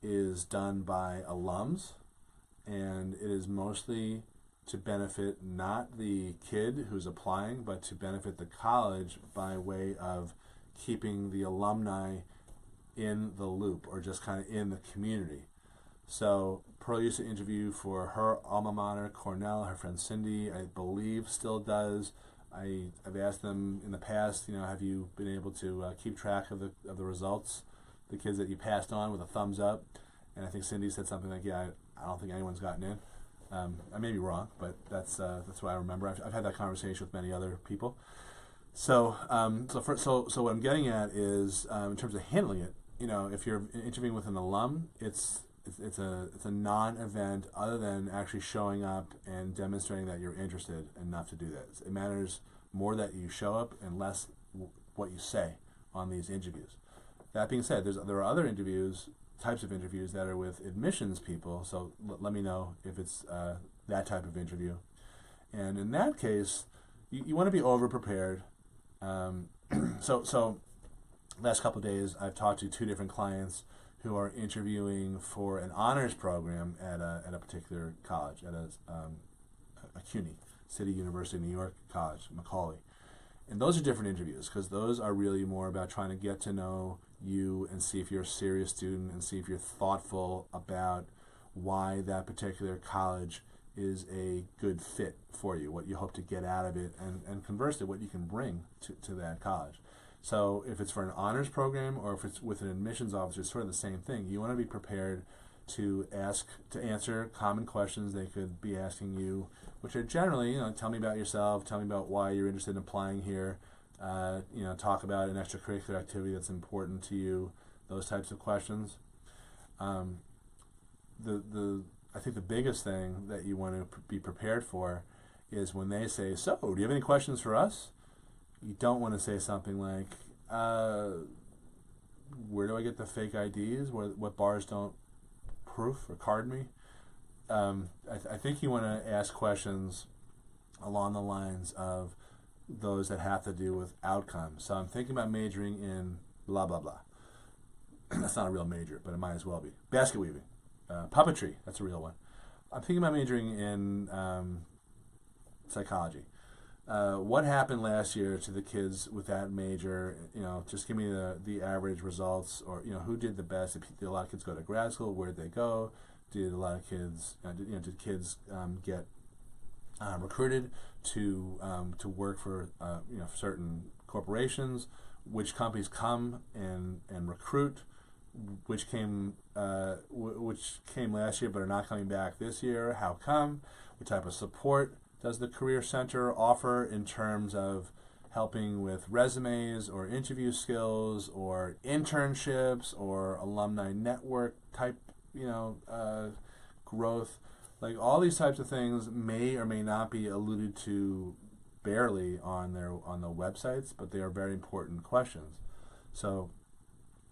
is done by alums, and it is mostly to benefit not the kid who's applying, but to benefit the college by way of keeping the alumni in the loop or just kind of in the community. So Pearl used to interview for her alma mater, Cornell. Her friend Cindy, I believe, still does. I've asked them in the past, have you been able to keep track of the results, the kids that you passed on with a thumbs up? And I think Cindy said something like, yeah, I don't think anyone's gotten in. I may be wrong, but that's what I remember. I've had that conversation with many other people. So what I'm getting at is in terms of handling it, if you're interviewing with an alum, it's a non-event other than actually showing up and demonstrating that you're interested enough to do that. It matters more that you show up and less what you say on these interviews. That being said, there are other types of interviews that are with admissions people, so let me know if it's that type of interview. And in that case, you want to be over-prepared. So last couple of days, I've talked to 2 different clients who are interviewing for an honors program at a particular college, at a CUNY, City University of New York College, Macaulay. And those are different interviews because those are really more about trying to get to know you and see if you're a serious student and see if you're thoughtful about why that particular college is a good fit for you, what you hope to get out of it, and conversely, what you can bring to that college. So if it's for an honors program or if it's with an admissions officer, it's sort of the same thing. You want to be prepared to answer common questions they could be asking you, which are generally, tell me about yourself, tell me about why you're interested in applying here, talk about an extracurricular activity that's important to you, those types of questions. I think the biggest thing that you want to be prepared for is when they say, so, do you have any questions for us? You don't want to say something like, where do I get the fake IDs? What bars don't proof or card me? I think you want to ask questions along the lines of those that have to do with outcomes. So I'm thinking about majoring in blah, blah, blah. That's not a real major, but it might as well be. Basket weaving. Puppetry, that's a real one. I'm thinking about majoring in psychology. What happened last year to the kids with that major? Just give me the average results, or who did the best? Did a lot of kids go to grad school? Where did they go? Did a lot of kids? Did kids get recruited to work for certain corporations? Which companies come and recruit? Which came last year but are not coming back this year? How come? What type of support does the Career Center offer in terms of helping with resumes or interview skills or internships or alumni network type, growth? Like all these types of things may or may not be alluded to barely on the websites, but they are very important questions. So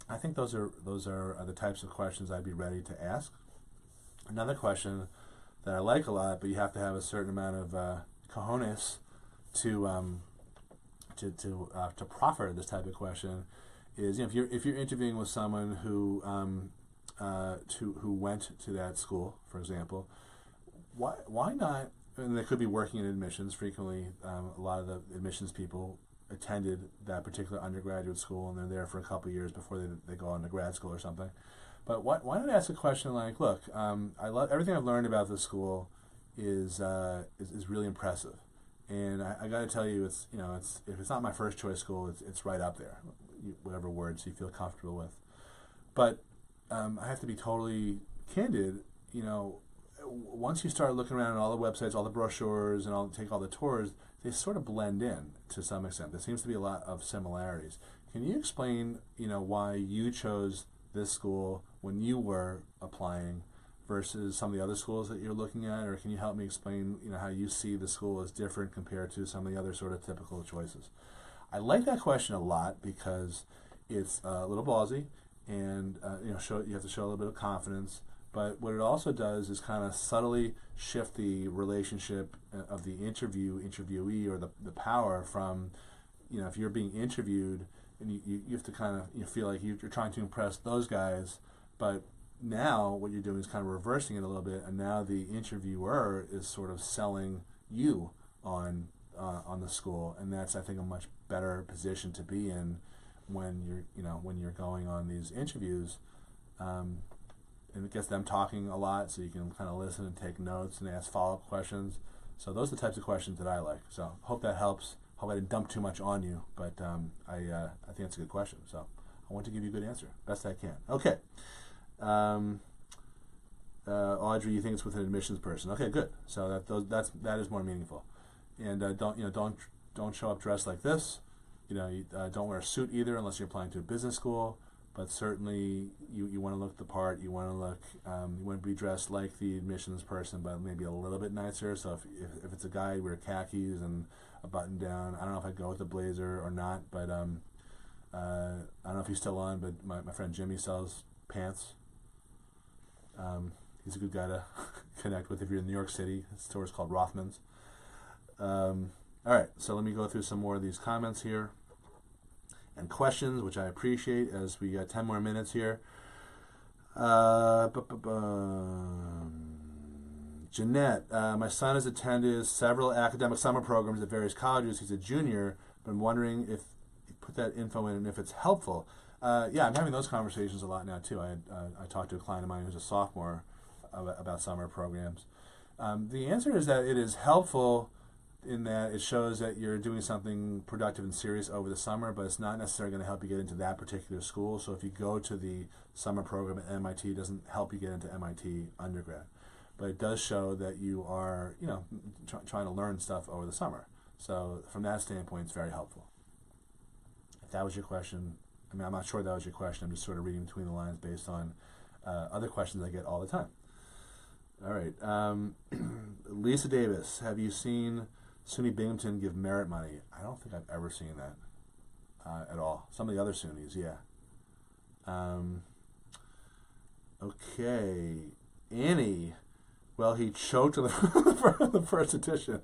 I think those are the types of questions I'd be ready to ask. Another question that I like a lot, but you have to have a certain amount of cojones to proffer this type of question, is if you're interviewing with someone who went to that school, for example, why not? And they could be working in admissions. Frequently, a lot of the admissions people attended that particular undergraduate school, and they're there for a couple of years before they go on to grad school or something. But why not ask a question like, look, I love everything I've learned about this school is really impressive, and I got to tell you, it's if it's not my first choice school, it's right up there, whatever words you feel comfortable with. But I have to be totally candid. Once you start looking around at all the websites, all the brochures, and take all the tours, they sort of blend in to some extent. There seems to be a lot of similarities. Can you explain, why you chose this school when you were applying versus some of the other schools that you're looking at, or can you help me explain, how you see the school as different compared to some of the other sort of typical choices? I like that question a lot because it's a little ballsy, and you have to show a little bit of confidence. But what it also does is kind of subtly shift the relationship of the interviewee, or the power from, if you're being interviewed and you have to kind of feel like you're trying to impress those guys, but now what you're doing is kind of reversing it a little bit, and now the interviewer is sort of selling you on the school, and that's, I think, a much better position to be in when you're going on these interviews. And it gets them talking a lot, so you can kind of listen and take notes and ask follow-up questions. So those are the types of questions that I like. So hope that helps. Hope I didn't dump too much on you, but I think that's a good question. So I want to give you a good answer, best I can. Okay. Audrey, you think it's with an admissions person? Okay, good. So that is more meaningful. And don't show up dressed like this. Don't wear a suit either unless you're applying to a business school. But certainly, you want to look the part. You want to be dressed like the admissions person, but maybe a little bit nicer. So if it's a guy, wear khakis and a button down. I don't know if I'd go with a blazer or not, but I don't know if he's still on. But my friend Jimmy sells pants. He's a good guy to connect with if you're in New York City. His store is called Rothman's. All right, so let me go through some more of these comments here and questions, which I appreciate, as we got 10 more minutes here. Jeanette, my son has attended several academic summer programs at various colleges. He's a junior, but I'm wondering if you put that info in and if it's helpful. Yeah, I'm having those conversations a lot now, too. I talked to a client of mine who's a sophomore about summer programs. The answer is that it is helpful in that it shows that you're doing something productive and serious over the summer, but it's not necessarily going to help you get into that particular school. So if you go to the summer program at MIT, it doesn't help you get into MIT undergrad. But it does show that you are, trying to learn stuff over the summer. So from that standpoint, it's very helpful. If that was your question, I'm not sure that was your question. I'm just sort of reading between the lines based on other questions I get all the time. All right. Lisa Davis, have you seen SUNY Binghamton give merit money? I don't think I've ever seen that at all. Some of the other SUNYs, yeah. Okay. Annie, well, he choked on the first edition.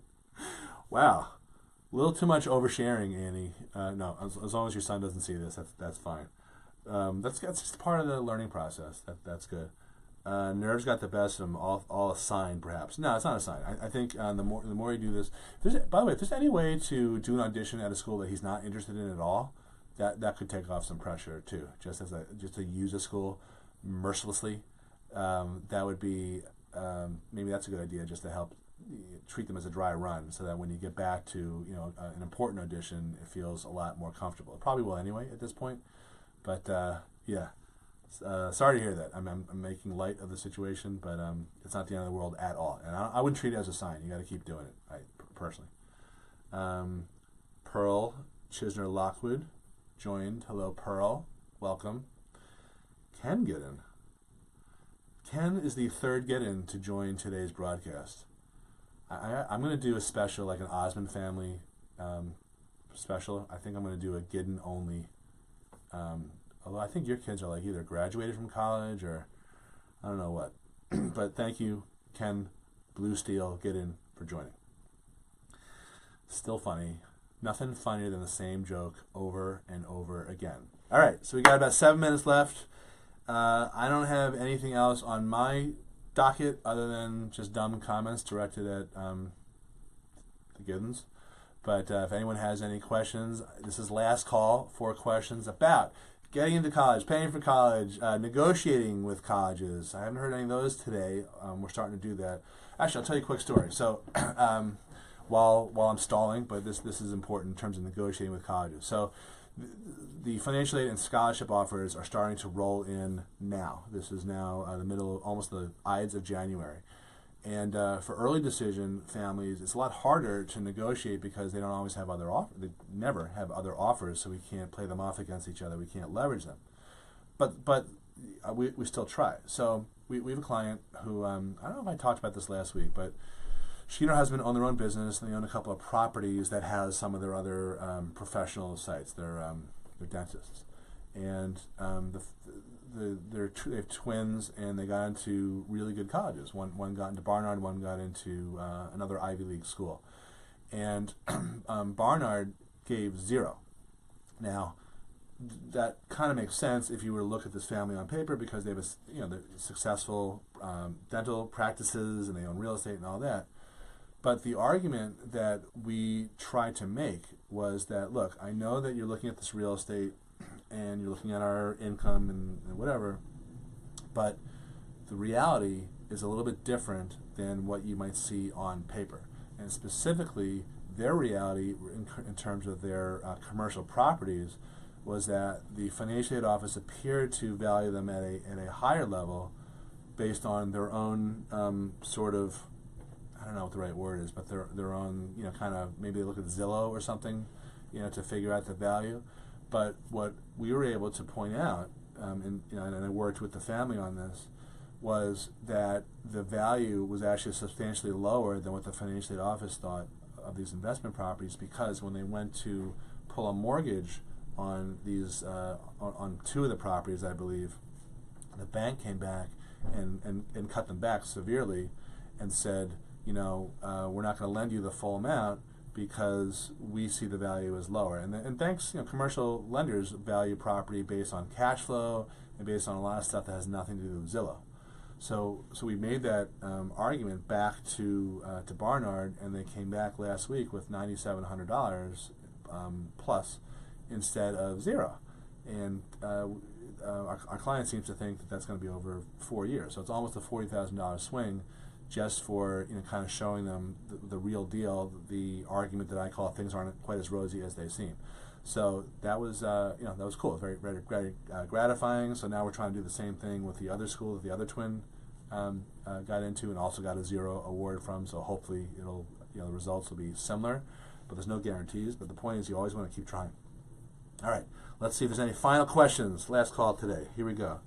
Wow. A little too much oversharing, Annie. No, as long as your son doesn't see this, that's fine. That's just part of the learning process. That's good. Nerves got the best of them, all a sign, perhaps. No, it's not a sign. I think the more you do this, by the way, if there's any way to do an audition at a school that he's not interested in at all, that could take off some pressure too. Just to use a school mercilessly, that would be maybe that's a good idea, just to help treat them as a dry run, so that when you get back to an important audition, it feels a lot more comfortable. It probably will anyway at this point, but yeah. Sorry to hear that. I'm making light of the situation, but it's not the end of the world at all. And I wouldn't treat it as a sign. You got to keep doing it, personally. Pearl Chisner Lockwood joined. Hello, Pearl. Welcome. Ken Get-in. Ken is the third Get-in to join today's broadcast. I'm going to do a special, like an Osmond family special. I think I'm going to do a Get-in only. Although I think your kids are like either graduated from college or I don't know what. But thank you, Ken Blue Steel Get-in, for joining. Still funny. Nothing funnier than the same joke over and over again. All right, so we got about 7 minutes left. I don't have anything else on my docket other than just dumb comments directed at the Giddens. But if anyone has any questions, this is last call for questions about getting into college, paying for college, negotiating with colleges. I haven't heard any of those today. We're starting to do that. Actually, I'll tell you a quick story. So while I'm stalling, but this is important in terms of negotiating with colleges. So the financial aid and scholarship offers are starting to roll in now. This is now the middle, almost the Ides of January. And for early decision families, it's a lot harder to negotiate because they don't always have other offers. They never have other offers, so we can't play them off against each other. We can't leverage them. But we still try. So we have a client who, I don't know if I talked about this last week, but she and her husband own their own business, and they own a couple of properties that has some of their other professional sites. They're dentists. And they have twins, and they got into really good colleges. One got into Barnard, one got into another Ivy League school. And Barnard gave 0. Now, that kind of makes sense if you were to look at this family on paper, because they have they're successful dental practices, and they own real estate and all that. But the argument that we tried to make was that, look, I know that you're looking at this real estate and you're looking at our income and whatever, but the reality is a little bit different than what you might see on paper. And specifically, their reality in terms of their commercial properties was that the financial aid office appeared to value them at a higher level based on their own sort of, I don't know what the right word is, but their own, kind of, maybe they look at Zillow or something, to figure out the value. But what we were able to point out, and I worked with the family on this, was that the value was actually substantially lower than what the financial aid office thought of these investment properties, because when they went to pull a mortgage on these, on 2 of the properties, I believe, the bank came back and cut them back severely and said, we're not going to lend you the full amount because we see the value as lower. And banks, commercial lenders value property based on cash flow and based on a lot of stuff that has nothing to do with Zillow. So we made that argument back to Barnard, and they came back last week with $9,700 plus instead of 0. And our client seems to think that that's going to be over 4 years. So it's almost a $40,000 swing, just for kind of showing them the real deal, the argument that I call things aren't quite as rosy as they seem. So that was that was cool, very very gratifying. So now we're trying to do the same thing with the other school that the other twin got into, and also got a 0 award from. So hopefully it'll the results will be similar, but there's no guarantees. But the point is, you always want to keep trying. All right, let's see if there's any final questions. Last call today. Here we go.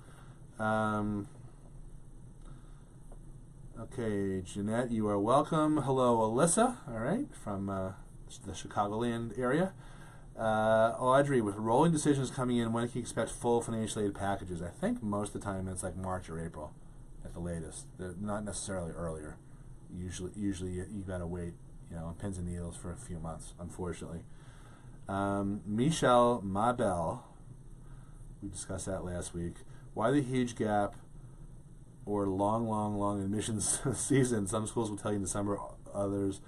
Okay, Jeanette, you are welcome. Hello, Alyssa, all right, from the Chicagoland area. Audrey, with rolling decisions coming in, when can you expect full financial aid packages? I think most of the time it's like March or April at the latest. They're not necessarily earlier. Usually you got to wait, on pins and needles for a few months, unfortunately. Michelle Mabel, we discussed that last week. Why the huge gap or long admissions season? Some schools will tell you in December, others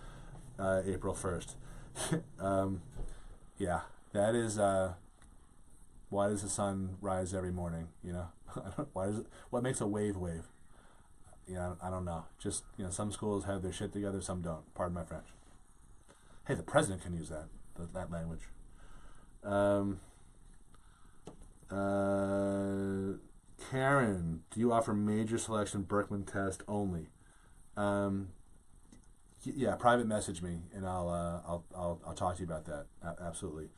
April 1st. Yeah, that is, why does the sun rise every morning, what makes a wave? I don't know. Just, some schools have their shit together, some don't. Pardon my French. Hey, the president can use that language. Karen, do you offer major selection Berkman test only? Yeah, private message me, and I'll talk to you about that. Absolutely.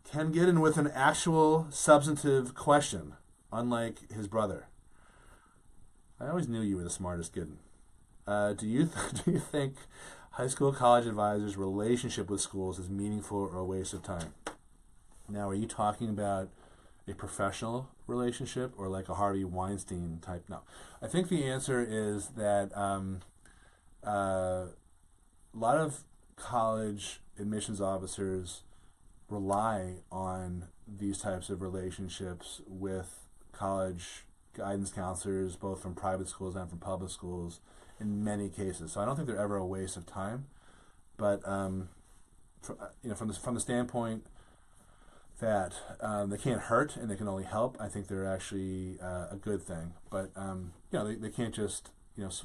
Can get in with an actual substantive question, unlike his brother. I always knew you were the smartest kid. Do you think high school college advisors' relationship with schools is meaningful or a waste of time? Now, are you talking about a professional relationship or like a Harvey Weinstein type? No. I think the answer is that a lot of college admissions officers rely on these types of relationships with college guidance counselors, both from private schools and from public schools, in many cases. So I don't think they're ever a waste of time. But from the standpoint that they can't hurt and they can only help, I think they're actually a good thing. But they can't just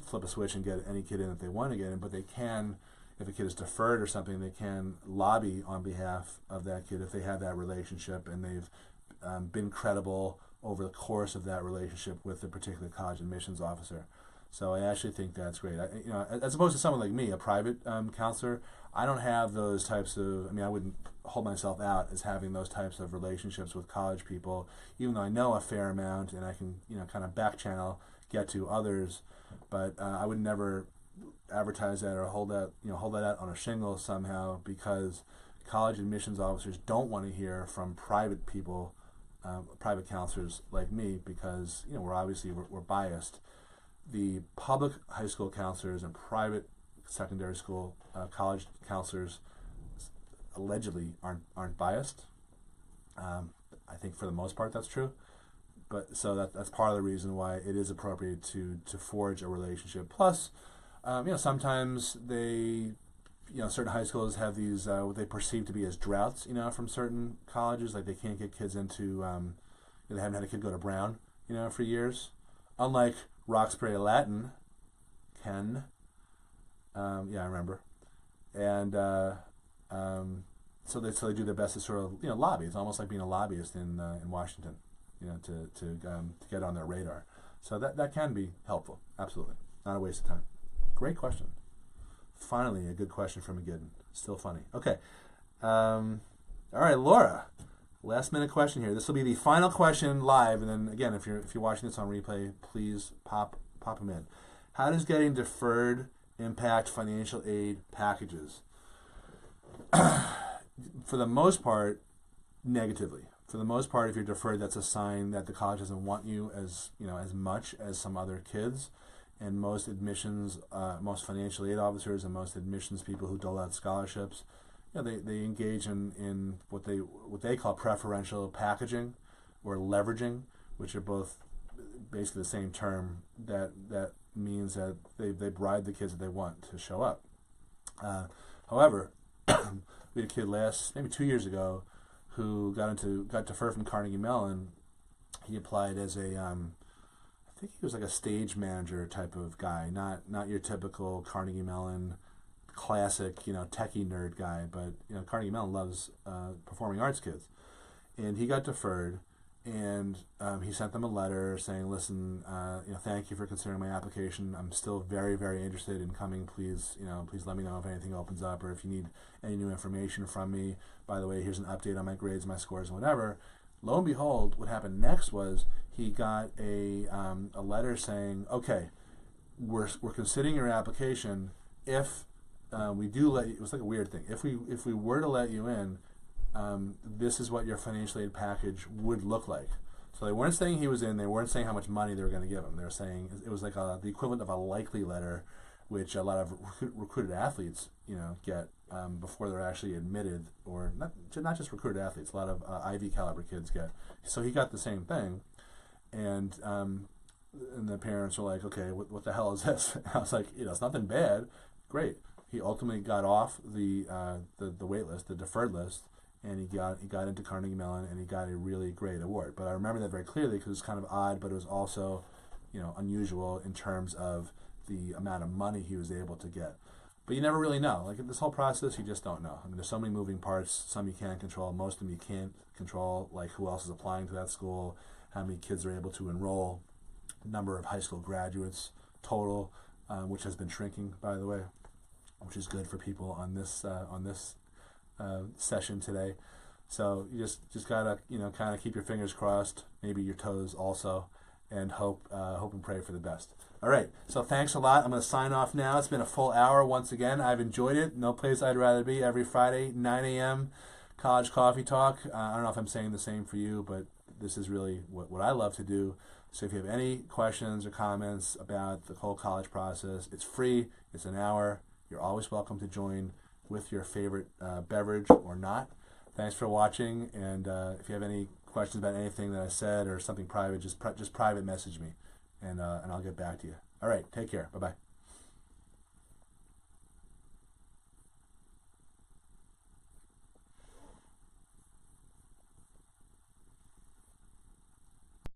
flip a switch and get any kid in that they want to get in, but they can, if a kid is deferred or something, they can lobby on behalf of that kid if they have that relationship and they've been credible over the course of that relationship with the particular college admissions officer. So I actually think that's great. As opposed to someone like me, a private counselor, I don't have those types of, I wouldn't hold myself out as having those types of relationships with college people, even though I know a fair amount and I can, kind of back channel, get to others, but I would never advertise that or hold that out on a shingle somehow, because college admissions officers don't want to hear from private people, private counselors like me, because we're biased. The public high school counselors and private secondary school college counselors allegedly aren't biased. I think for the most part that's true, but so that's part of the reason why it is appropriate to forge a relationship. Plus, sometimes they, certain high schools have these what they perceive to be as droughts, from certain colleges, like they can't get kids into, they haven't had a kid go to Brown, for years, unlike Roxbury Latin, Ken. I remember, and so they do their best to sort of lobby. It's almost like being a lobbyist in Washington, to get on their radar. So that can be helpful. Absolutely, not a waste of time. Great question. Finally, a good question from McGidden. Still funny. Okay, all right, Laura. Last minute question here. This will be the final question live, and then again, if you're watching this on replay, please pop them in. How does getting deferred impact financial aid packages? For the most part, negatively. For the most part, if you're deferred, that's a sign that the college doesn't want you as much as some other kids. And most admissions, most financial aid officers, and most admissions people who dole out scholarships, they engage in what they call preferential packaging or leveraging, which are both basically the same term. That means that they bribe the kids that they want to show up. However, we had a kid maybe 2 years ago, who got deferred from Carnegie Mellon. He applied as I think he was like a stage manager type of guy, not your typical Carnegie Mellon classic, techie nerd guy, but Carnegie Mellon loves performing arts kids, and he got deferred, and he sent them a letter saying, "Listen, thank you for considering my application. I'm still very, very interested in coming. Please let me know if anything opens up or if you need any new information from me. By the way, here's an update on my grades, my scores, and whatever." Lo and behold, what happened next was he got a letter saying, "Okay, we're considering your application. If we do let you," it was like a weird thing. If we were to let you in, this is what your financial aid package would look like. So they weren't saying he was in. They weren't saying how much money they were going to give him. They were saying it was like the equivalent of a likely letter, which a lot of recruited athletes, get before they're actually admitted, or not just recruited athletes. A lot of Ivy caliber kids get. So he got the same thing, and the parents were like, "Okay, what the hell is this?" I was like, "It's nothing bad. Great." He ultimately got off the wait list, the deferred list, and he got into Carnegie Mellon, and he got a really great award. But I remember that very clearly because it was kind of odd, but it was also, unusual in terms of the amount of money he was able to get. But you never really know. Like in this whole process, you just don't know. There's so many moving parts. Some you can't control. Most of them you can't control. Like who else is applying to that school, how many kids are able to enroll, number of high school graduates total, which has been shrinking, by the way, which is good for people on this session today. So you just gotta kind of keep your fingers crossed, maybe your toes also, and hope and pray for the best. All right, so thanks a lot. I'm going to sign off now. It's been a full hour once again. I've enjoyed it. No place I'd rather be. Every Friday, 9 a.m., College Coffee Talk. I don't know if I'm saying the same for you, but this is really what I love to do. So if you have any questions or comments about the whole college process, it's free. It's an hour. You're always welcome to join with your favorite beverage or not. Thanks for watching, and if you have any questions about anything that I said or something private, just private message me, and I'll get back to you. All right, take care. Bye-bye.